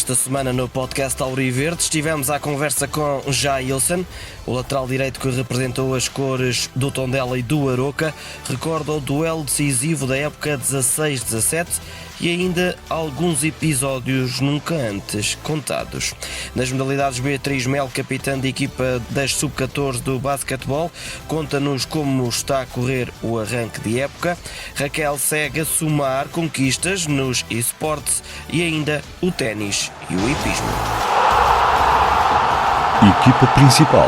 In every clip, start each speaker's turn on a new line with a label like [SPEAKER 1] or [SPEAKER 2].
[SPEAKER 1] Esta semana no podcast Auriverde estivemos à conversa com Jailson, o lateral direito que representou as cores do Tondela e do Aroca, recorda o duelo decisivo da época 16-17 e ainda alguns episódios nunca antes contados. Nas modalidades, Beatriz Mel, capitã de equipa das sub-14 do basquetebol, conta-nos como está a correr o arranque de época. Raquel segue a somar conquistas nos esportes e ainda o ténis e o hipismo.
[SPEAKER 2] Equipa principal.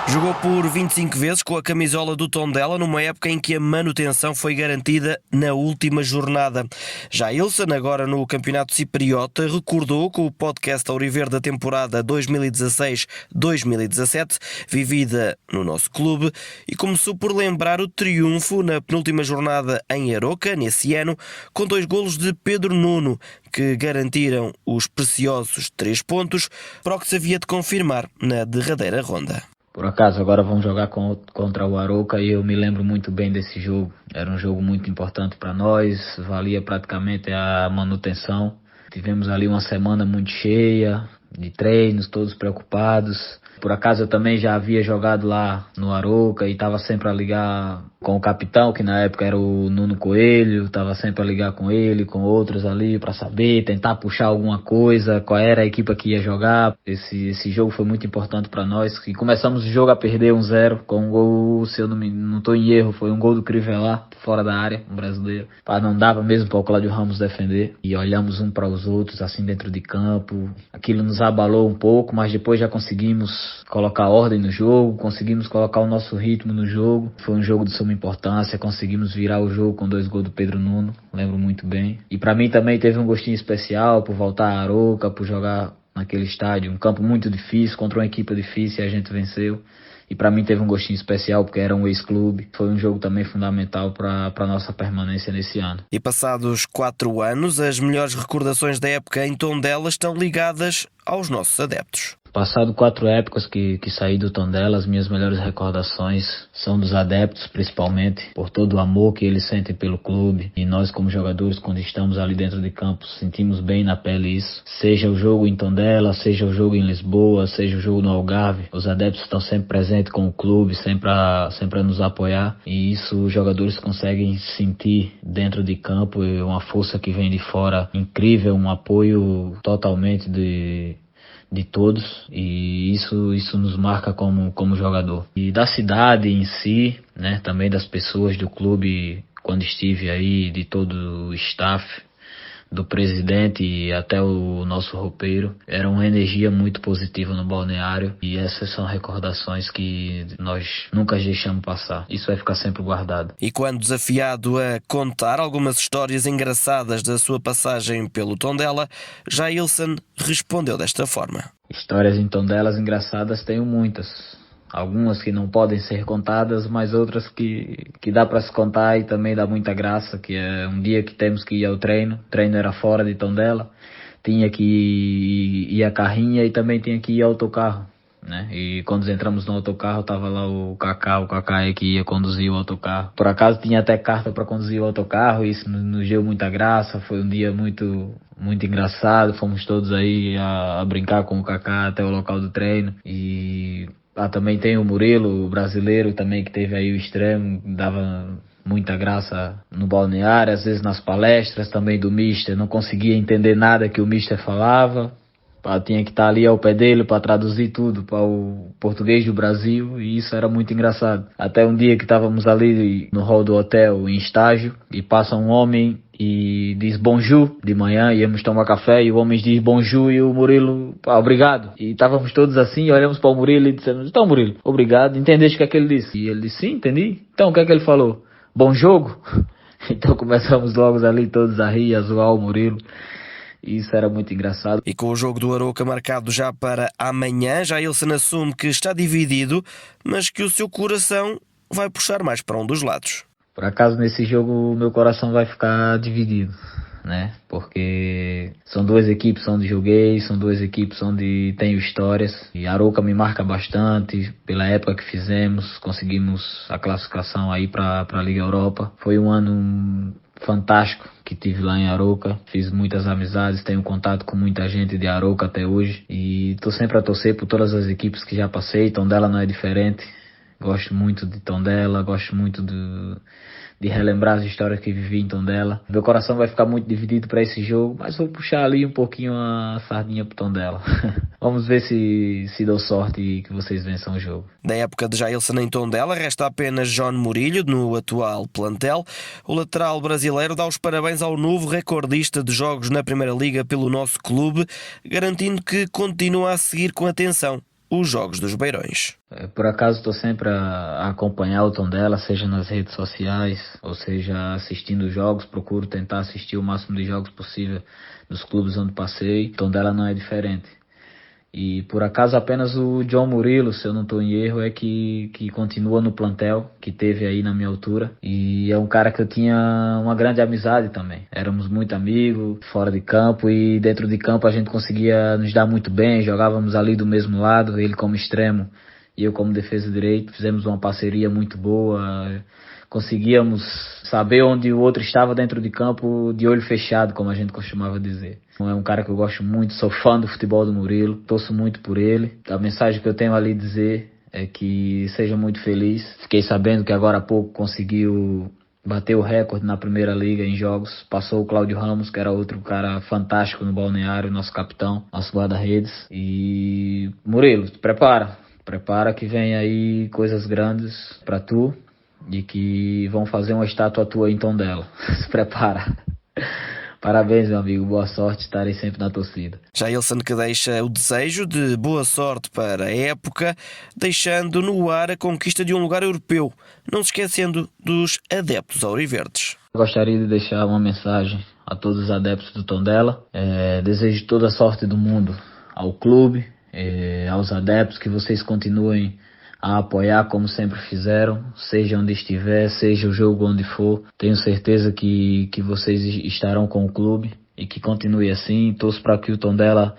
[SPEAKER 1] Jogou por 25 vezes com a camisola do Tondela numa época em que a manutenção foi garantida na última jornada. Jailson, agora no Campeonato Cipriota, recordou com o podcast Auriverde da temporada 2016-2017, vivida no nosso clube, e começou por lembrar o triunfo na penúltima jornada em Aroca, nesse ano, com 2 golos de Pedro Nuno, que garantiram os preciosos 3 pontos, para o que se havia de confirmar na derradeira ronda.
[SPEAKER 3] Por acaso, agora vamos jogar contra o Aroca e eu me lembro muito bem desse jogo. Era um jogo muito importante para nós, valia praticamente a manutenção. Tivemos ali uma semana muito cheia de treinos, todos preocupados. Por acaso eu também já havia jogado lá no Aroca e estava sempre a ligar com o capitão, que na época era o Nuno Coelho, estava sempre a ligar com ele, com outros ali para saber, tentar puxar alguma coisa, qual era a equipe que ia jogar. Esse jogo foi muito importante para nós e começamos o jogo a perder 1-0 com um gol, se eu não estou em erro, foi um gol do Crivellá, fora da área, um brasileiro. Não dava mesmo para o Cláudio Ramos defender e olhamos um para os outros assim dentro de campo. Aquilo nos abalou um pouco, mas depois já conseguimos colocar ordem no jogo, conseguimos colocar o nosso ritmo no jogo. Foi um jogo de suma importância, conseguimos virar o jogo com 2 gols do Pedro Nuno, lembro muito bem. E para mim também teve um gostinho especial por voltar a Aroca, por jogar naquele estádio, um campo muito difícil, contra uma equipe difícil e a gente venceu. E para mim teve um gostinho especial porque era um ex-clube. Foi um jogo também fundamental para a nossa permanência nesse ano.
[SPEAKER 1] E passados 4 anos, as melhores recordações da época em Tondela estão ligadas aos nossos adeptos.
[SPEAKER 3] Passado 4 épocas que saí do Tondela, as minhas melhores recordações são dos adeptos, principalmente, por todo o amor que eles sentem pelo clube. E nós, como jogadores, quando estamos ali dentro de campo, sentimos bem na pele isso. Seja o jogo em Tondela, seja o jogo em Lisboa, seja o jogo no Algarve, os adeptos estão sempre presentes com o clube, sempre a nos apoiar. E isso os jogadores conseguem sentir dentro de campo, uma força que vem de fora incrível, um apoio totalmente de todos, e isso nos marca como jogador. E da cidade em si, né, também das pessoas do clube, quando estive aí, de todo o staff, do presidente e até o nosso roupeiro, era uma energia muito positiva no balneário, e essas são recordações que nós nunca deixamos passar. Isso vai ficar sempre guardado.
[SPEAKER 1] E quando desafiado a contar algumas histórias engraçadas da sua passagem pelo Tondela, Jailson respondeu desta forma.
[SPEAKER 3] Histórias em Tondelas engraçadas tenho muitas. Algumas que não podem ser contadas, mas outras que dá para se contar e também dá muita graça, que é um dia que temos que ir ao treino. O treino era fora de Tondela, tinha que ir a carrinha e também tinha que ir ao autocarro, né? E quando entramos no autocarro, tava lá o Kaká que ia conduzir o autocarro. Por acaso tinha até carta para conduzir o autocarro, e isso nos deu muita graça. Foi um dia muito engraçado, fomos todos aí a brincar com o Kaká até o local do treino. E também tem o Murilo, o brasileiro também, que teve aí o extremo, dava muita graça no balneário, às vezes nas palestras também do Mister, não conseguia entender nada que o Mister falava. Tinha que estar ali ao pé dele para traduzir tudo para o português do Brasil, e isso era muito engraçado. Até um dia que estávamos ali no hall do hotel em estágio e passa um homem e diz bonjour de manhã, íamos tomar café e o homem diz bonjour e o Murilo, obrigado. E estávamos todos assim, olhamos para o Murilo e dissemos, então Murilo, obrigado, entendeste o que é que ele disse? E ele disse, sim, entendi. Então o que é que ele falou? Bom jogo? Então começamos logo ali todos a rir, a zoar o Murilo. E isso era muito engraçado.
[SPEAKER 1] E com o jogo do Aroca marcado já para amanhã, Jailson assume que está dividido, mas que o seu coração vai puxar mais para um dos lados.
[SPEAKER 3] Por acaso nesse jogo o meu coração vai ficar dividido, né? Porque são 2 equipes onde joguei, são 2 equipes onde tenho histórias. E Aroca me marca bastante pela época que fizemos, conseguimos a classificação aí para a Liga Europa. Foi um ano fantástico que tive lá em Arouca. Fiz muitas amizades, tenho contato com muita gente de Arouca até hoje e estou sempre a torcer por todas as equipes que já passei. Tondela não é diferente. Gosto muito de Tondela, gosto muito de relembrar as histórias que vivi em Tondela. Meu coração vai ficar muito dividido para esse jogo, mas vou puxar ali um pouquinho a sardinha pro Tondela. Vamos ver se dou sorte e que vocês vençam o jogo.
[SPEAKER 1] Da época de Jailson em Tondela, resta apenas João Murilho no atual plantel. O lateral brasileiro dá os parabéns ao novo recordista de jogos na Primeira Liga pelo nosso clube, garantindo que continua a seguir com atenção os jogos dos Beirões.
[SPEAKER 3] Por acaso estou sempre a acompanhar o Tondela, seja nas redes sociais, ou seja assistindo os jogos. Procuro tentar assistir o máximo de jogos possível dos clubes onde passei. Tondela não é diferente. E por acaso apenas o João Murilo, se eu não estou em erro, é que continua no plantel, que teve aí na minha altura. E é um cara que eu tinha uma grande amizade também. Éramos muito amigos, fora de campo e dentro de campo a gente conseguia nos dar muito bem. Jogávamos ali do mesmo lado, ele como extremo e eu como defesa direito. Fizemos uma parceria muito boa. Conseguíamos saber onde o outro estava dentro de campo de olho fechado, como a gente costumava dizer. É um cara que eu gosto muito, sou fã do futebol do Murilo, torço muito por ele. A mensagem que eu tenho ali dizer é que seja muito feliz. Fiquei sabendo que agora há pouco conseguiu bater o recorde na Primeira Liga em jogos. Passou o Cláudio Ramos, que era outro cara fantástico no balneário, nosso capitão, nosso guarda-redes. E Murilo, prepara que vem aí coisas grandes pra tu. De que vão fazer uma estátua tua em Tondela. Se prepara. Parabéns, meu amigo. Boa sorte. Estarei sempre na torcida.
[SPEAKER 1] Jailson que deixa o desejo de boa sorte para a época, deixando no ar a conquista de um lugar europeu, não se esquecendo dos adeptos auriverdes.
[SPEAKER 3] Gostaria de deixar uma mensagem a todos os adeptos do Tondela. Desejo toda a sorte do mundo ao clube, aos adeptos, que vocês continuem a apoiar como sempre fizeram, seja onde estiver, seja o jogo onde for. Tenho certeza que vocês estarão com o clube e que continue assim. Torço para que o Tondela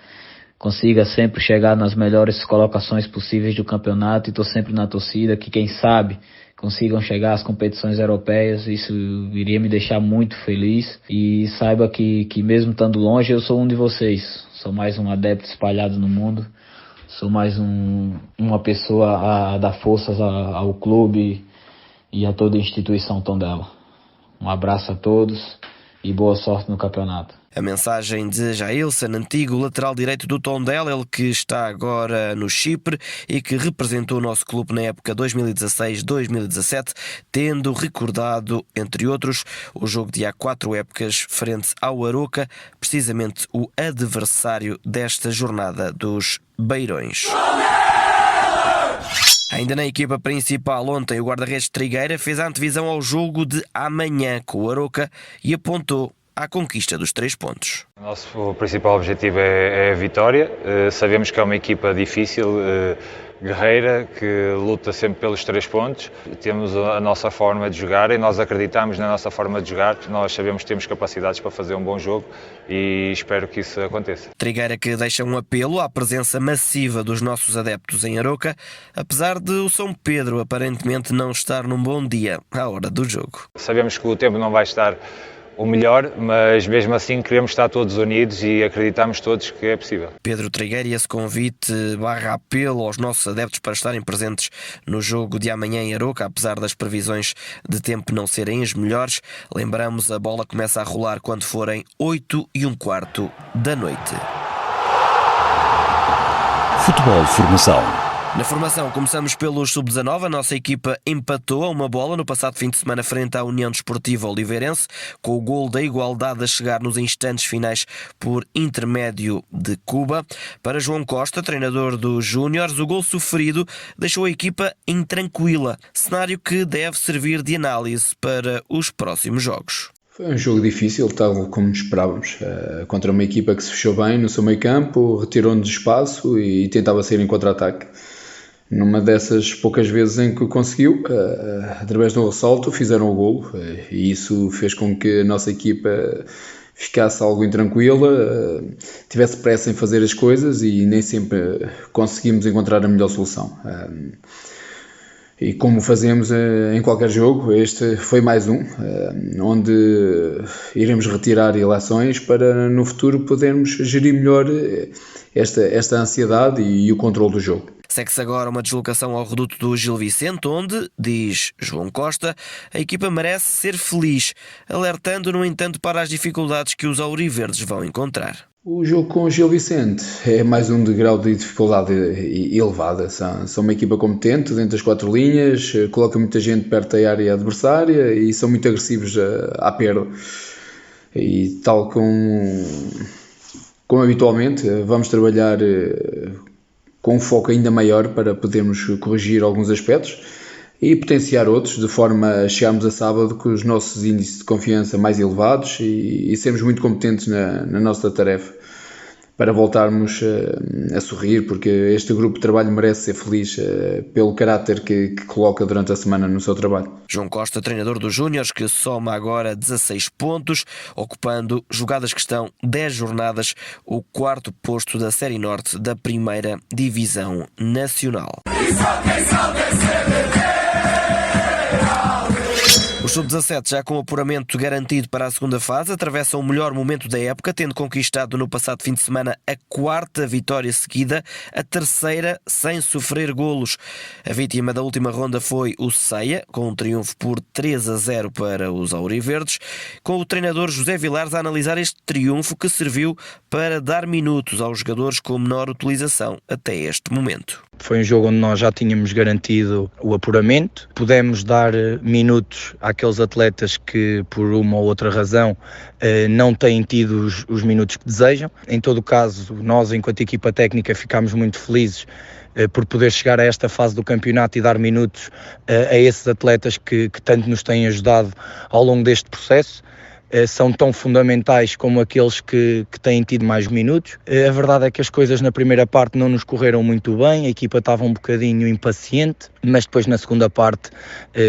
[SPEAKER 3] consiga sempre chegar nas melhores colocações possíveis do campeonato e estou sempre na torcida, que quem sabe consigam chegar às competições europeias. Isso iria me deixar muito feliz e saiba que mesmo estando longe eu sou um de vocês, sou mais um adepto espalhado no mundo. Sou mais uma pessoa a dar forças ao clube e a toda a instituição Tondela. Um abraço a todos e boa sorte no campeonato.
[SPEAKER 1] A mensagem de Jailson, antigo lateral direito do Tondela, ele que está agora no Chipre e que representou o nosso clube na época 2016-2017, tendo recordado, entre outros, o jogo de há 4 épocas frente ao Arouca, precisamente o adversário desta jornada dos Beirões. Ainda na equipa principal, ontem o guarda-redes Trigueira fez a antevisão ao jogo de amanhã com o Arouca e apontou à conquista dos 3 pontos.
[SPEAKER 4] O nosso principal objetivo é a vitória. Sabemos que é uma equipa difícil, guerreira, que luta sempre pelos 3 pontos. Temos a nossa forma de jogar e nós acreditamos na nossa forma de jogar. Nós sabemos que temos capacidades para fazer um bom jogo e espero que isso aconteça.
[SPEAKER 1] Trigueira que deixa um apelo à presença massiva dos nossos adeptos em Arouca, apesar de o São Pedro aparentemente não estar num bom dia à hora do jogo.
[SPEAKER 4] Sabemos que o tempo não vai estar o melhor, mas mesmo assim queremos estar todos unidos e acreditamos todos que é possível.
[SPEAKER 1] Pedro Trigueira, esse convite barra apelo aos nossos adeptos para estarem presentes no jogo de amanhã em Arouca, apesar das previsões de tempo não serem as melhores. Lembramos, a bola começa a rolar quando forem 8h15 da noite.
[SPEAKER 2] Futebol Formação.
[SPEAKER 1] Na formação, começamos pelos sub-19. A nossa equipa empatou a 1-1 no passado fim de semana frente à União Desportiva Oliveirense, com o gol da igualdade a chegar nos instantes finais por intermédio de Cuba. Para João Costa, treinador dos Júniores, o gol sofrido deixou a equipa intranquila, cenário que deve servir de análise para os próximos jogos.
[SPEAKER 5] Foi um jogo difícil, tal como esperávamos, contra uma equipa que se fechou bem no seu meio campo, retirou-nos espaço e tentava sair em contra-ataque. Numa dessas poucas vezes em que conseguiu, através de um ressalto, fizeram o golo e isso fez com que a nossa equipa ficasse algo intranquila, tivesse pressa em fazer as coisas e nem sempre conseguimos encontrar a melhor solução. E como fazemos em qualquer jogo, este foi mais um, onde iremos retirar eleições para no futuro podermos gerir melhor esta ansiedade e o controle do jogo.
[SPEAKER 1] Segue-se agora uma deslocação ao reduto do Gil Vicente, onde, diz João Costa, a equipa merece ser feliz, alertando, no entanto, para as dificuldades que os auriverdes vão encontrar.
[SPEAKER 5] O jogo com o Gil Vicente é mais um degrau de dificuldade elevada. São uma equipa competente dentro das 4 linhas, coloca muita gente perto da área adversária e são muito agressivos à perda. E tal como habitualmente, vamos trabalhar com um foco ainda maior para podermos corrigir alguns aspectos e potenciar outros, de forma a chegarmos a sábado com os nossos índices de confiança mais elevados e sermos muito competentes na nossa tarefa, para voltarmos a sorrir, porque este grupo de trabalho merece ser feliz pelo caráter que coloca durante a semana no seu trabalho.
[SPEAKER 1] João Costa, treinador dos Júniores, que soma agora 16 pontos, ocupando, jogadas que estão 10 jornadas, o 4º posto da Série Norte da 1ª Divisão Nacional. O Sub-17, já com apuramento garantido para a segunda fase, atravessa o melhor momento da época, tendo conquistado no passado fim de semana a 4ª vitória seguida, a 3ª sem sofrer golos. A vítima da última ronda foi o Ceia, com um triunfo por 3-0 para os auriverdes, com o treinador José Vilares a analisar este triunfo, que serviu para dar minutos aos jogadores com menor utilização até este momento.
[SPEAKER 6] Foi um jogo onde nós já tínhamos garantido o apuramento, pudemos dar minutos àqueles atletas que por uma ou outra razão não têm tido os minutos que desejam. Em todo o caso, nós enquanto equipa técnica ficámos muito felizes por poder chegar a esta fase do campeonato e dar minutos a esses atletas que tanto nos têm ajudado ao longo deste processo. São tão fundamentais como aqueles que têm tido mais minutos. A verdade é que as coisas na primeira parte não nos correram muito bem, a equipa estava um bocadinho impaciente, mas depois na segunda parte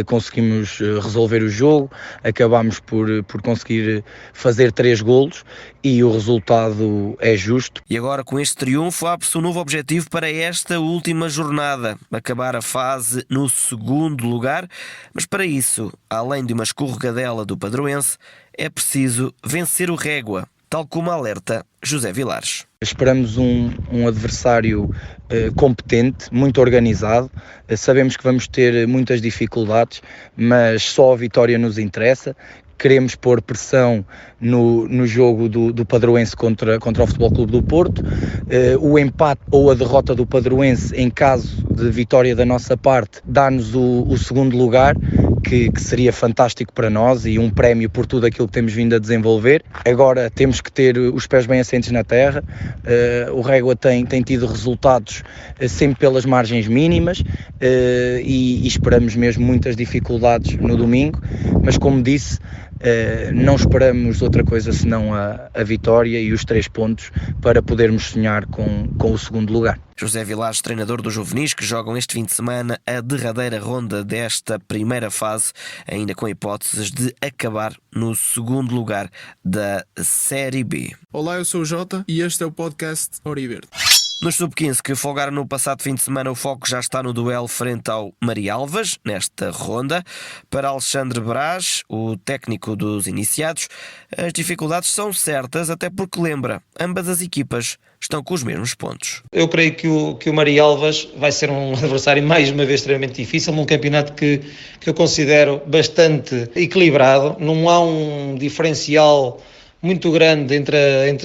[SPEAKER 6] conseguimos resolver o jogo, acabámos por conseguir fazer 3 golos e o resultado é justo.
[SPEAKER 1] E agora, com este triunfo, abre-se um novo objetivo para esta última jornada: acabar a fase no 2º lugar, mas para isso, além de uma escorregadela do Padroense, é preciso vencer o Régua, tal como alerta José Vilares.
[SPEAKER 6] Esperamos um adversário competente, muito organizado. Sabemos que vamos ter muitas dificuldades, mas só a vitória nos interessa. Queremos pôr pressão no jogo do Padroense contra o Futebol Clube do Porto. O empate ou a derrota do Padroense, em caso de vitória da nossa parte, dá-nos o 2º lugar, que seria fantástico para nós e um prémio por tudo aquilo que temos vindo a desenvolver. Agora temos que ter os pés bem assentes na terra. O Régua tem tido resultados sempre pelas margens mínimas e esperamos mesmo muitas dificuldades no domingo, mas como disse, não esperamos outra coisa senão a vitória e os 3 pontos para podermos sonhar com o 2º lugar.
[SPEAKER 1] José Vilares, treinador dos juvenis, que jogam este fim de semana a derradeira ronda desta primeira fase, ainda com hipóteses de acabar no 2º lugar da Série B.
[SPEAKER 7] Olá, eu sou o Jota e este é o podcast Auriverde.
[SPEAKER 1] Nos Sub-15, que folgaram no passado fim de semana, o foco já está no duelo frente ao Marialvas, nesta ronda. Para Alexandre Brás, o técnico dos iniciados, as dificuldades são certas, até porque, lembra, ambas as equipas estão com os mesmos pontos.
[SPEAKER 8] Eu creio que o Marialvas vai ser um adversário mais uma vez extremamente difícil, num campeonato que eu considero bastante equilibrado. Não há um diferencial muito grande entre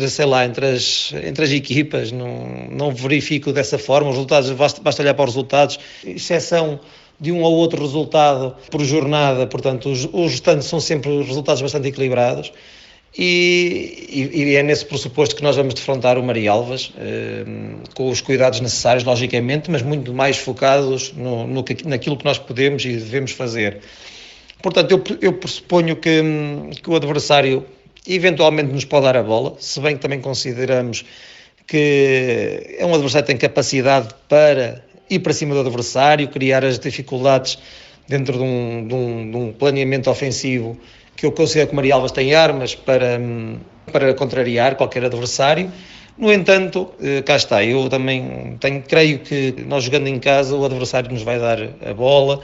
[SPEAKER 8] as equipas, não verifico dessa forma. Os resultados, basta olhar para os resultados, exceção de um ou outro resultado por jornada, portanto os restantes são sempre resultados bastante equilibrados e é nesse pressuposto que nós vamos defrontar o Marialvas, com os cuidados necessários, logicamente, mas muito mais focados naquilo que nós podemos e devemos fazer. Portanto, eu pressuponho que o adversário eventualmente nos pode dar a bola, se bem que também consideramos que é um adversário que tem capacidade para ir para cima do adversário, criar as dificuldades dentro de um planeamento ofensivo, que eu considero que o Marialvas tem armas para contrariar qualquer adversário, No entanto, cá está, eu também creio que nós jogando em casa o adversário nos vai dar a bola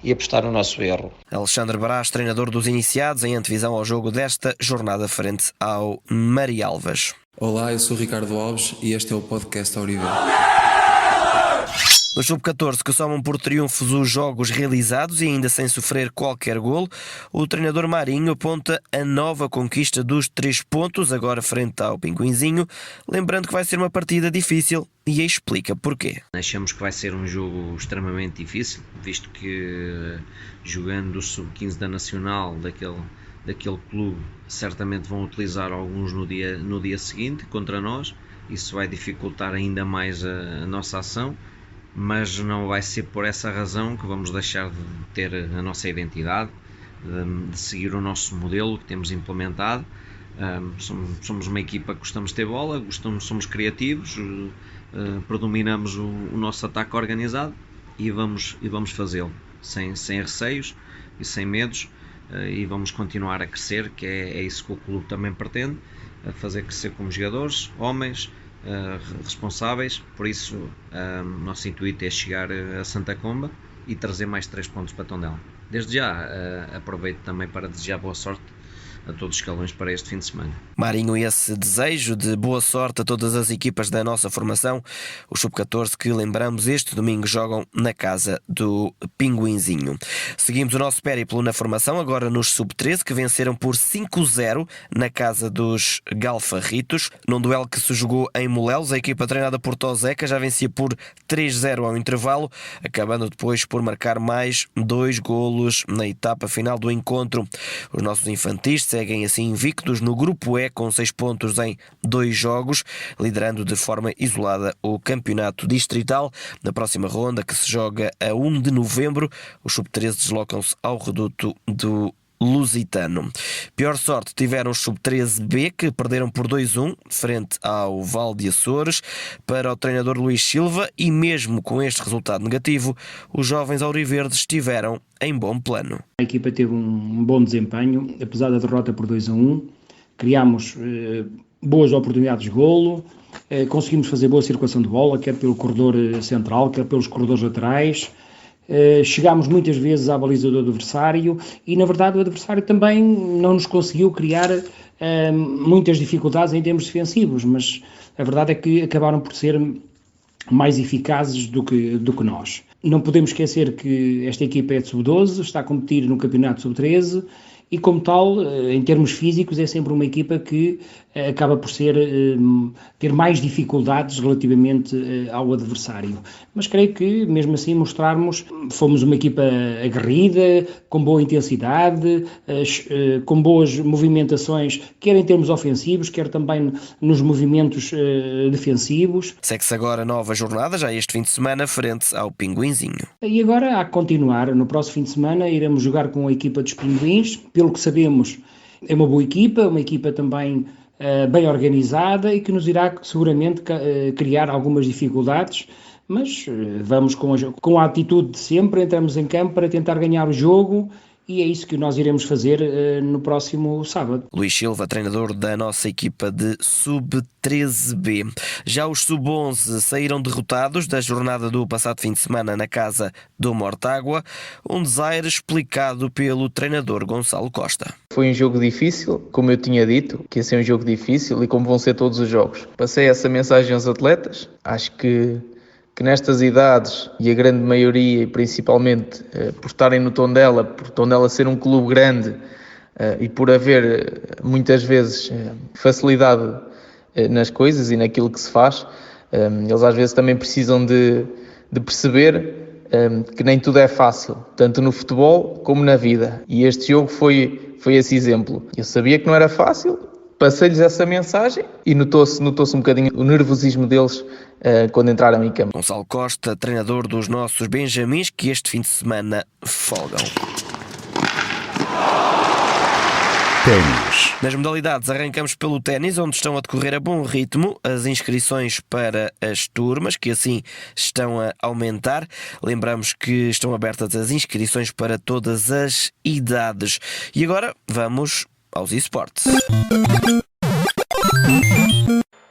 [SPEAKER 8] e apostar no nosso erro.
[SPEAKER 1] Alexandre Brás, treinador dos iniciados, em antevisão ao jogo desta jornada frente ao Marialvas.
[SPEAKER 9] Olá, eu sou o Ricardo Alves e este é o podcast Auriverde.
[SPEAKER 1] No Sub-14, que somam por triunfos os jogos realizados e ainda sem sofrer qualquer golo, o treinador Marinho aponta a nova conquista dos 3 pontos, agora frente ao Pinguinzinho, lembrando que vai ser uma partida difícil e explica porquê.
[SPEAKER 10] Achamos que vai ser um jogo extremamente difícil, visto que jogando o Sub-15 da Nacional, daquele clube, certamente vão utilizar alguns no dia seguinte contra nós. Isso vai dificultar ainda mais a nossa ação, mas não vai ser por essa razão que vamos deixar de ter a nossa identidade, de seguir o nosso modelo que temos implementado. Somos uma equipa que gostamos de ter bola, somos criativos, predominamos o nosso ataque organizado e vamos fazê-lo sem receios e sem medos, e vamos continuar a crescer, que é isso que o clube também pretende, a fazer crescer como jogadores, homens, responsáveis. Por isso nosso intuito é chegar a Santa Comba e trazer mais 3 pontos para Tondela. Desde já aproveito também para desejar boa sorte a todos os escalões para este fim de semana.
[SPEAKER 1] Marinho, esse desejo de boa sorte a todas as equipas da nossa formação, os Sub-14 que, lembramos, este domingo jogam na casa do Pinguinzinho. Seguimos o nosso périplo na formação, agora nos Sub-13, que venceram por 5-0 na casa dos Galfarritos, num duelo que se jogou em Molelos. A equipa treinada por Tozeca já vencia por 3-0 ao intervalo, acabando depois por marcar mais 2 golos na etapa final do encontro. Os nossos infantis seguem assim invictos no grupo E com 6 pontos em 2 jogos, liderando de forma isolada o campeonato distrital. Na próxima ronda, que se joga a 1 de novembro, os Sub-13 deslocam-se ao reduto do Lusitano. Pior sorte tiveram os Sub-13B, que perderam por 2-1 frente ao Val de Açores. Para o treinador Luís Silva, e mesmo com este resultado negativo, os jovens auriverdes estiveram em bom plano.
[SPEAKER 11] A equipa teve um bom desempenho, apesar da derrota por 2-1. Criámos boas oportunidades de golo, conseguimos fazer boa circulação de bola, quer pelo corredor central, quer pelos corredores laterais. Chegámos muitas vezes à baliza do adversário e, na verdade, o adversário também não nos conseguiu criar muitas dificuldades em termos defensivos, mas a verdade é que acabaram por ser mais eficazes do que nós. Não podemos esquecer que esta equipa é de Sub-12, está a competir no campeonato Sub-13 e, como tal, em termos físicos, é sempre uma equipa que acaba por ter mais dificuldades relativamente ao adversário. Mas creio que, mesmo assim, fomos uma equipa aguerrida, com boa intensidade, com boas movimentações, quer em termos ofensivos, quer também nos movimentos defensivos.
[SPEAKER 1] Segue-se agora nova jornada, já este fim de semana, frente ao Pinguinzinho.
[SPEAKER 11] E agora há que continuar. No próximo fim de semana iremos jogar com a equipa dos Pinguins. Pelo que sabemos, é uma boa equipa, uma equipa também bem organizada e que nos irá seguramente criar algumas dificuldades, mas vamos com a atitude de sempre, entramos em campo para tentar ganhar o jogo e é isso que nós iremos fazer no próximo sábado.
[SPEAKER 1] Luís Silva, treinador da nossa equipa de Sub-13B. Já os Sub-11 saíram derrotados da jornada do passado fim de semana na casa do Mortágua, um desaire explicado pelo treinador Gonçalo Costa.
[SPEAKER 12] Foi um jogo difícil, como eu tinha dito, que ia ser um jogo difícil e como vão ser todos os jogos. Passei essa mensagem aos atletas, acho que nestas idades, e a grande maioria, e principalmente por estarem no Tondela, por Tondela ser um clube grande e por haver muitas vezes facilidade nas coisas e naquilo que se faz, eles às vezes também precisam de perceber que nem tudo é fácil, tanto no futebol como na vida. E este jogo foi esse exemplo. Eu sabia que não era fácil, passei-lhes essa mensagem e notou-se um bocadinho o nervosismo deles quando entraram em campo.
[SPEAKER 1] Gonçalo Costa, treinador dos nossos Benjamins, que este fim de semana folgam.
[SPEAKER 2] Ténis.
[SPEAKER 1] Nas modalidades, arrancamos pelo ténis, onde estão a decorrer a bom ritmo as inscrições para as turmas, que assim estão a aumentar. Lembramos que estão abertas as inscrições para todas as idades. E agora vamos aos esportes.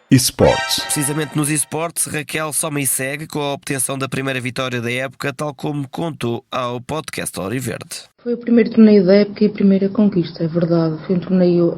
[SPEAKER 2] eSports.
[SPEAKER 1] Precisamente nos eSports, Raquel soma e segue com a obtenção da primeira vitória da época, tal como contou ao podcast Auriverde.
[SPEAKER 13] Foi o primeiro torneio da época e a primeira conquista, é verdade. Foi um torneio,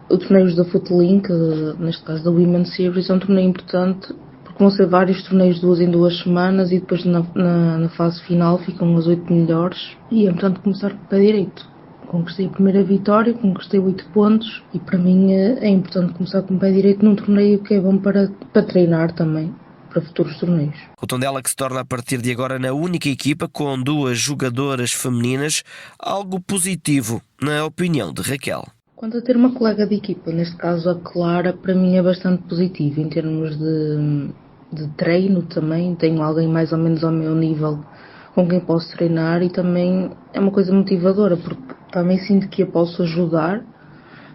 [SPEAKER 13] o torneio da Footlink, neste caso da Women's Series, é um torneio importante, porque vão ser vários torneios 2 em 2 semanas e depois na fase final ficam as 8 melhores e é importante começar com o pé direito. Conquistei a primeira vitória, conquistei 8 pontos e para mim é importante começar com o pé direito num torneio que é bom para treinar também para futuros torneios.
[SPEAKER 1] O Tondela que se torna a partir de agora na única equipa com 2 jogadoras femininas, algo positivo, na opinião de Raquel.
[SPEAKER 13] Quanto a ter uma colega de equipa, neste caso a Clara, para mim é bastante positivo em termos de treino também. Tenho alguém mais ou menos ao meu nível com quem posso treinar e também é uma coisa motivadora, porque também sinto que a posso ajudar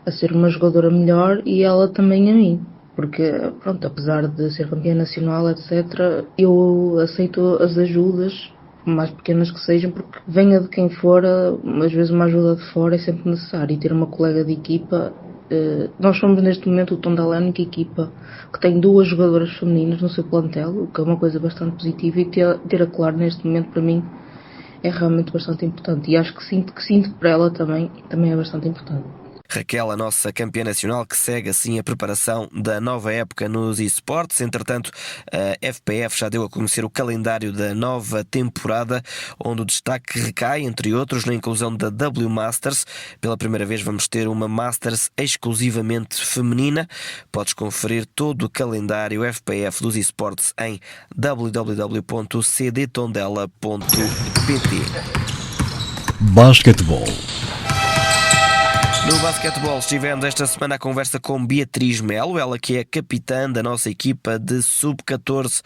[SPEAKER 13] a ser uma jogadora melhor e ela também a mim. Porque, pronto, apesar de ser campeã nacional, etc., eu aceito as ajudas, por mais pequenas que sejam, porque venha de quem for, às vezes uma ajuda de fora é sempre necessário. E ter uma colega de equipa, nós somos neste momento o Tondela é a única equipa que tem 2 jogadoras femininas no seu plantel, o que é uma coisa bastante positiva, e ter a Clara neste momento para mim é realmente bastante importante. E acho que sinto para ela também é bastante importante.
[SPEAKER 1] Raquel, a nossa campeã nacional, que segue assim a preparação da nova época nos eSports. Entretanto, a FPF já deu a conhecer o calendário da nova temporada, onde o destaque recai, entre outros, na inclusão da W Masters. Pela primeira vez vamos ter uma Masters exclusivamente feminina. Podes conferir todo o calendário FPF dos eSports em www.cdtondela.pt.
[SPEAKER 2] Basquetebol.
[SPEAKER 1] No basquetebol estivemos esta semana à conversa com Beatriz Melo, ela que é capitã da nossa equipa de Sub-14.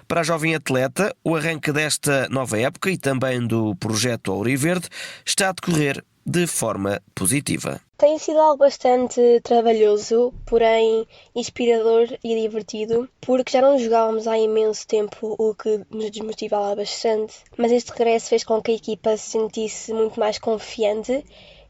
[SPEAKER 1] Para a jovem atleta, o arranque desta nova época e também do projeto Auriverde está a decorrer de forma positiva.
[SPEAKER 14] Tem sido algo bastante trabalhoso, porém inspirador e divertido, porque já não jogávamos há imenso tempo, o que nos desmotivava bastante, mas este regresso fez com que a equipa se sentisse muito mais confiante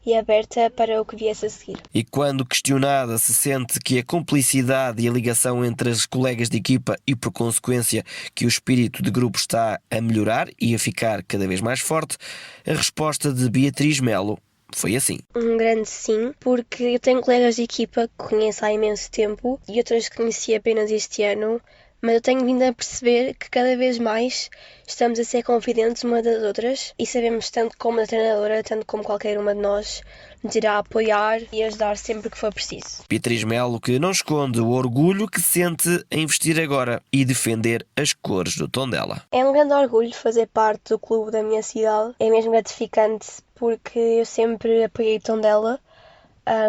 [SPEAKER 14] e aberta para o que viesse a seguir.
[SPEAKER 1] E quando questionada se sente que a cumplicidade e a ligação entre as colegas de equipa e, por consequência, que o espírito de grupo está a melhorar e a ficar cada vez mais forte, a resposta de Beatriz Melo foi assim.
[SPEAKER 14] Um grande sim, porque eu tenho colegas de equipa que conheço há imenso tempo e outras que conheci apenas este ano, mas eu tenho vindo a perceber que cada vez mais estamos a ser confidentes uma das outras e sabemos, tanto como a treinadora, tanto como qualquer uma de nós, nos irá apoiar e ajudar sempre que for preciso.
[SPEAKER 1] Beatriz Melo, que não esconde o orgulho que sente em investir agora e defender as cores do Tondela.
[SPEAKER 14] É um grande orgulho fazer parte do clube da minha cidade, é mesmo gratificante porque eu sempre apoiei Tondela,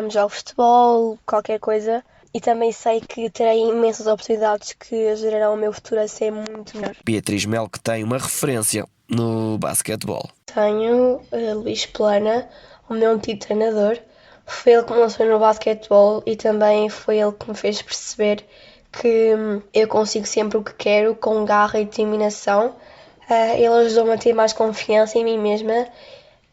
[SPEAKER 14] jogo futebol, qualquer coisa. E também sei que terei imensas oportunidades que ajudarão o meu futuro a ser muito melhor.
[SPEAKER 1] Beatriz Melo, que tem uma referência no basquetebol.
[SPEAKER 14] Tenho Luís Plana, o meu antigo treinador. Foi ele que me lançou no basquetebol e também foi ele que me fez perceber que eu consigo sempre o que quero, com garra e determinação. Ele ajudou-me a ter mais confiança em mim mesma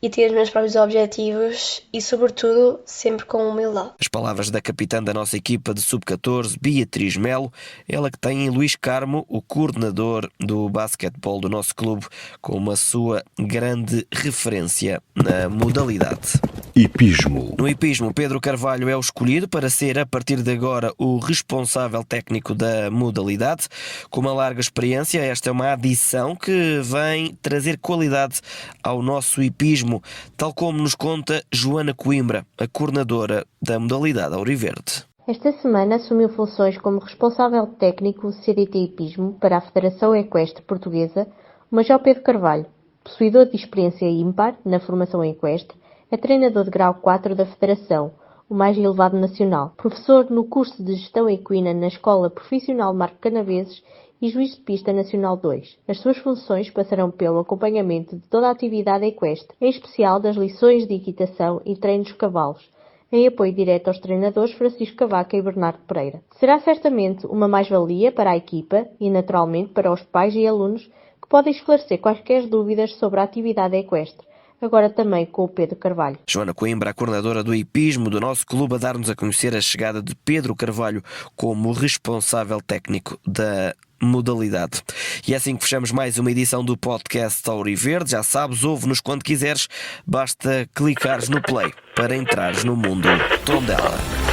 [SPEAKER 14] e ter os meus próprios objetivos e, sobretudo, sempre com humildade.
[SPEAKER 1] As palavras da capitã da nossa equipa de Sub-14, Beatriz Melo, ela que tem em Luís Carmo, o coordenador do basquetebol do nosso clube, como a sua grande referência na modalidade.
[SPEAKER 2] Hipismo.
[SPEAKER 1] No hipismo, Pedro Carvalho é o escolhido para ser, a partir de agora, o responsável técnico da modalidade. Com uma larga experiência, esta é uma adição que vem trazer qualidade ao nosso hipismo, tal como nos conta Joana Coimbra, a coordenadora da modalidade Auriverde.
[SPEAKER 15] Esta semana assumiu funções como responsável técnico CDT Hipismo para a Federação Equestre Portuguesa o Major Pedro Carvalho, possuidor de experiência ímpar na formação equestre. É treinador de grau 4 da Federação, o mais elevado nacional, professor no curso de Gestão Equina na Escola Profissional Marco Canaveses e juiz de pista nacional 2. As suas funções passarão pelo acompanhamento de toda a atividade equestre, em especial das lições de equitação e treinos de cavalos, em apoio direto aos treinadores Francisco Cavaca e Bernardo Pereira. Será certamente uma mais-valia para a equipa e, naturalmente, para os pais e alunos que podem esclarecer quaisquer dúvidas sobre a atividade equestre, agora também com o Pedro Carvalho.
[SPEAKER 1] Joana Coimbra, a coordenadora do hipismo do nosso clube, a dar-nos a conhecer a chegada de Pedro Carvalho como responsável técnico da modalidade. E é assim que fechamos mais uma edição do podcast Auriverde. Já sabes, ouve-nos quando quiseres, basta clicares no play para entrares no mundo Tondela.